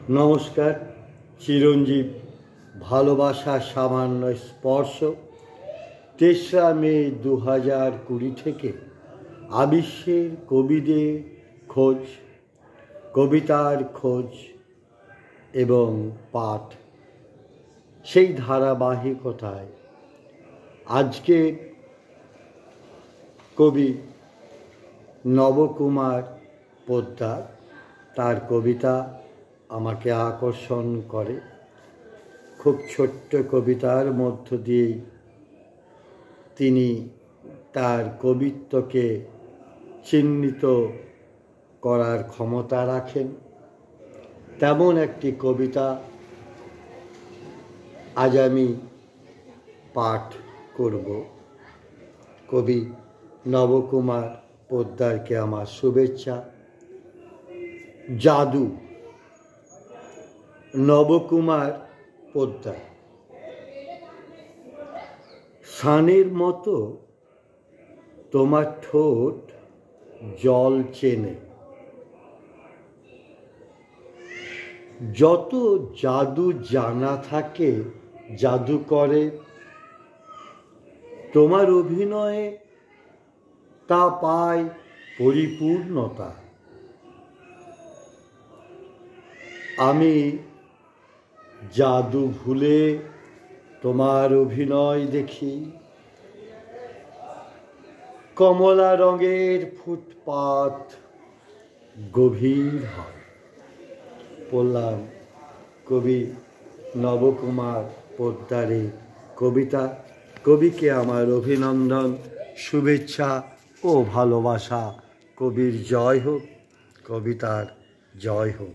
নমস্কার। চিরঞ্জীব ভালোবাসার সামান্য স্পর্শ ৩রা মে ২০২০ থেকে আবিশ্বের কবিদের খোঁজ, কবিতার খোঁজ এবং পাঠ, সেই ধারাবাহিকতায় আজকে কবি নবকুমার পোদ্দার, তার কবিতা আমাকে আকর্ষণ করে। খুব ছোট্ট কবিতার মধ্য দিয়েই তিনি তার কবিত্বকে চিহ্নিত করার ক্ষমতা রাখেন। তেমন একটি কবিতা আজ আমি পাঠ করব। কবি নবকুমার পোদ্দারকে আমার শুভেচ্ছা। জাদু। নবকুমার পোদ্দার। শানের মতো তোমার ঠোঁট জল চেনে, যত জাদু জানা থাকে জাদু করে, তোমার অভিনয়ে তা পায় পরিপূর্ণতা। আমি জাদু ভুলে তোমার অভিনয় দেখি, কমলা রঙের ফুটপাত গভীর হয়। পড়লাম কবি নবকুমার পোদ্দারের কবিতা। কবিকে আমার অভিনন্দন, শুভেচ্ছা ও ভালোবাসা। কবির জয় হোক, কবিতার জয় হোক।